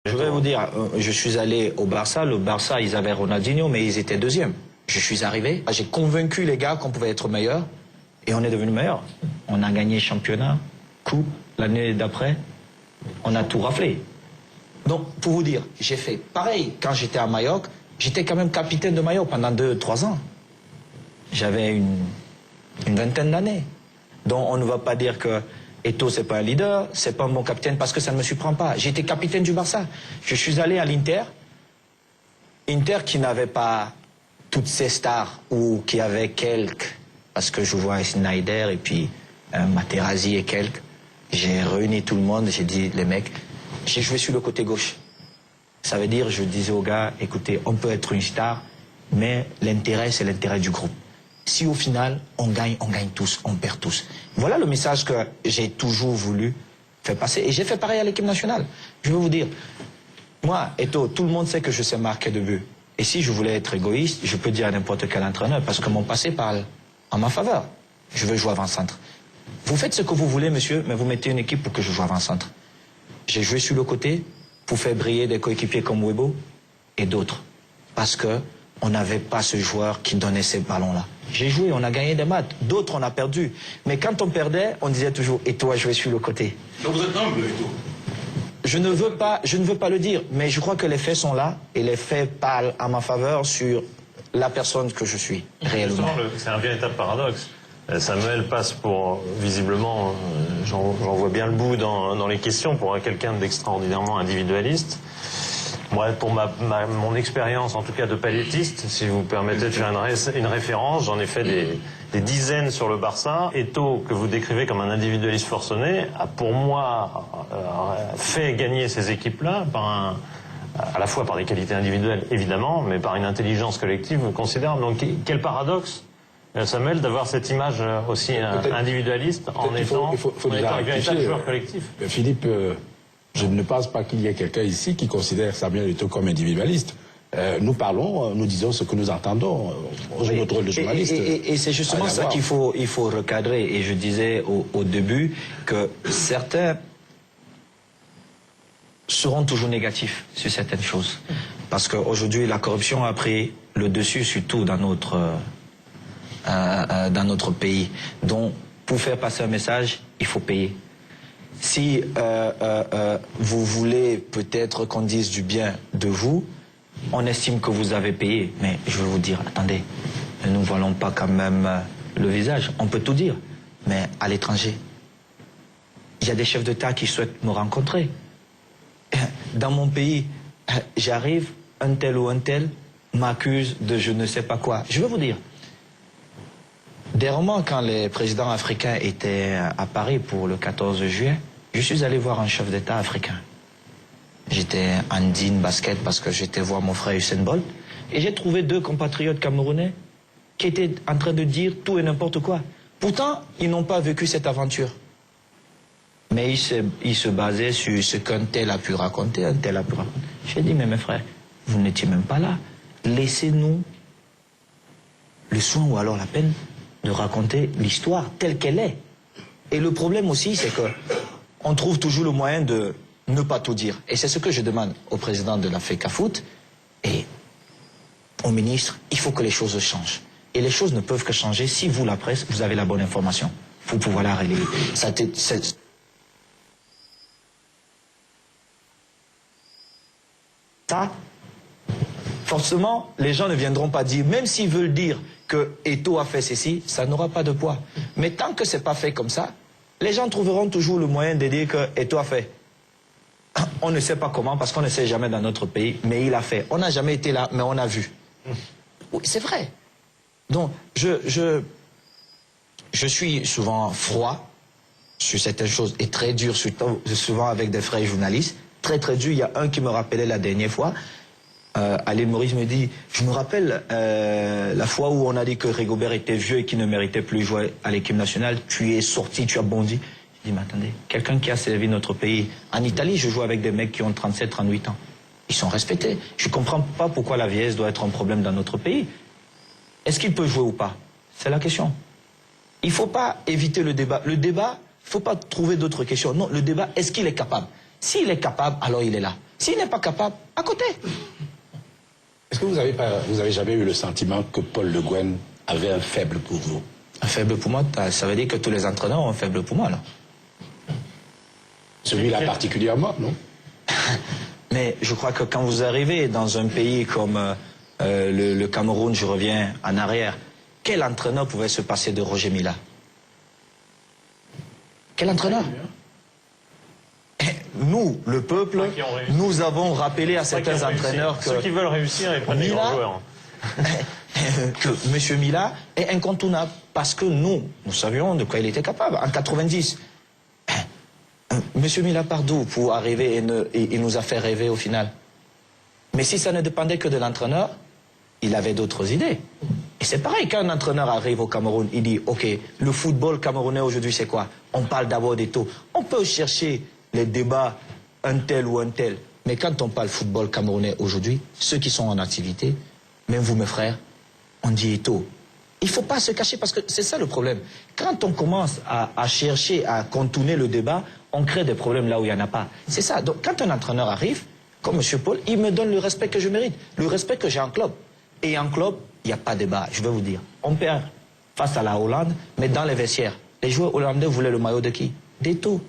Je vais vous dire, je suis allé au Barça. Le Barça, ils avaient Ronaldinho, mais ils étaient deuxième. Je suis arrivé, j'ai convaincu les gars qu'on pouvait être meilleur, et on est devenu meilleur. On a gagné championnat, coupe, l'année d'après, on a tout raflé. Donc, pour vous dire, j'ai fait pareil quand j'étais à Majorque. J'étais quand même capitaine de Majorque pendant 2-3 ans. J'avais une vingtaine d'années. Donc, on ne va pas dire que Eto'o, c'est pas un leader, c'est pas un bon capitaine, parce que ça ne me surprend pas. J'étais capitaine du Barça. Je suis allé à l'Inter. Inter qui n'avait pas toutes ces stars, ou qui avait quelques, parce que je vois Snyder et puis Materazzi et quelques. J'ai réuni tout le monde, j'ai dit, les mecs, j'ai joué sur le côté gauche. Ça veut dire, je disais aux gars, écoutez, on peut être une star, mais l'intérêt, c'est l'intérêt du groupe. Si au final, on gagne tous, on perd tous. Voilà le message que j'ai toujours voulu faire passer. Et j'ai fait pareil à l'équipe nationale. Je veux vous dire, moi, Eto'o, tout le monde sait que je sais marquer de but. Et si je voulais être égoïste, je peux dire à n'importe quel entraîneur, parce que mon passé parle en ma faveur. Je veux jouer avant-centre. Vous faites ce que vous voulez, monsieur, mais vous mettez une équipe pour que je joue avant-centre. J'ai joué sur le côté pour faire briller des coéquipiers comme Webo et d'autres. Parce que on n'avait pas ce joueur qui donnait ces ballons-là. J'ai joué, on a gagné des matchs. D'autres, on a perdu. Mais quand on perdait, on disait toujours, Eto'o a joué sur le côté. Donc vous êtes humble, Eto'o. Je ne veux pas le dire, mais je crois que les faits sont là et les faits parlent en ma faveur sur la personne que je suis, réellement. C'est un véritable paradoxe. Samuel passe pour, visiblement, j'en vois bien le bout dans les questions, pour quelqu'un d'extraordinairement individualiste. Moi, pour mon expérience, en tout cas de pallettiste, si vous permettez de faire une référence, j'en ai fait des dizaines sur le Barça. Eto'o, que vous décrivez comme un individualiste forcené, a pour moi fait gagner ces équipes-là à la fois par des qualités individuelles, évidemment, mais par une intelligence collective considérable. Donc, quel paradoxe, Samuel, d'avoir cette image aussi individualiste en étant un véritable joueur collectif. Philippe, je ne pense pas qu'il y ait quelqu'un ici qui considère Samuel Eto'o comme individualiste. Nous parlons, nous disons ce que nous entendons. On joue notre rôle de journaliste. Et c'est justement ça qu'il faut recadrer. Et je disais au début que certains seront toujours négatifs sur certaines choses. Parce qu'aujourd'hui, la corruption a pris le dessus, surtout dans notre pays. Donc, pour faire passer un message, il faut payer. Si vous voulez peut-être qu'on dise du bien de vous, on estime que vous avez payé. Mais je veux vous dire, attendez, ne nous voilons pas quand même le visage. On peut tout dire, mais à l'étranger, il y a des chefs d'État qui souhaitent me rencontrer. Dans mon pays, j'arrive, un tel ou un tel m'accuse de je ne sais pas quoi. Je veux vous dire, dernièrement, quand les présidents africains étaient à Paris pour le 14 juillet, je suis allé voir un chef d'État africain. J'étais en jean basket parce que j'étais voir mon frère Usain Bolt. Et j'ai trouvé 2 compatriotes camerounais qui étaient en train de dire tout et n'importe quoi. Pourtant, ils n'ont pas vécu cette aventure. Mais ils se basaient sur ce qu'un tel a pu raconter, un tel a pu raconter. J'ai dit, mais mes frères, vous n'étiez même pas là. Laissez-nous le soin ou alors la peine de raconter l'histoire telle qu'elle est. Et le problème aussi, c'est que on trouve toujours le moyen de ne pas tout dire. Et c'est ce que je demande au président de la FECAFOOT et au ministre. Il faut que les choses changent. Et les choses ne peuvent que changer si vous, la presse, vous avez la bonne information. Il faut pouvoir la relayer. Ça, forcément, les gens ne viendront pas dire, même s'ils veulent dire que Eto'o a fait ceci, ça n'aura pas de poids. Mais tant que c'est pas fait comme ça, les gens trouveront toujours le moyen de dire que Eto'o a fait. On ne sait pas comment, parce qu'on ne sait jamais dans notre pays, mais il a fait. On n'a jamais été là, mais on a vu. Oui, c'est vrai. Donc, je suis souvent froid sur certaines choses et très dur, souvent avec des frères journalistes. Très très dur. Il y a un qui me rappelait la dernière fois. Alain Maurice me dit, je me rappelle la fois où on a dit que Rigobert était vieux et qu'il ne méritait plus jouer à l'équipe nationale. Tu es sorti, tu as bondi. Je dis, mais attendez, quelqu'un qui a servi notre pays. En Italie, je joue avec des mecs qui ont 37, 38 ans. Ils sont respectés. Je ne comprends pas pourquoi la vieillesse doit être un problème dans notre pays. Est-ce qu'il peut jouer ou pas? C'est la question. Il ne faut pas éviter le débat. Le débat, il ne faut pas trouver d'autres questions. Non, le débat, est-ce qu'il est capable? S'il est capable, alors il est là. S'il n'est pas capable, à côté. Est-ce que vous avez jamais eu le sentiment que Paul Le Guen avait un faible pour vous? Un faible pour moi, ça veut dire que tous les entraîneurs ont un faible pour moi, là. Celui-là particulièrement, non? Mais je crois que quand vous arrivez dans un pays comme le Cameroun, je reviens en arrière, quel entraîneur pouvait se passer de Roger Mila? Quel entraîneur? Nous, le peuple, nous avons rappelé à certains entraîneurs que... Ceux qui veulent réussir, ils prennent des grands joueurs. que M. Mila est incontournable parce que nous savions de quoi il était capable. En 90, M. Mila part d'où pour arriver et nous a fait rêver au final? Mais si ça ne dépendait que de l'entraîneur, il avait d'autres idées. Et c'est pareil, quand un entraîneur arrive au Cameroun, il dit, OK, le football camerounais aujourd'hui, c'est quoi? On parle d'abord des taux. On peut chercher les débats, un tel ou un tel. Mais quand on parle football camerounais aujourd'hui, ceux qui sont en activité, même vous, mes frères, on dit Eto'o. Il ne faut pas se cacher parce que c'est ça le problème. Quand on commence à chercher à contourner le débat, on crée des problèmes là où il n'y en a pas. C'est ça. Donc quand un entraîneur arrive, comme M. Paul, il me donne le respect que je mérite, le respect que j'ai en club. Et en club, il n'y a pas de débat, je vais vous dire. On perd face à la Hollande, mais dans les vestiaires, les joueurs hollandais voulaient le maillot de qui? D'Eto'o.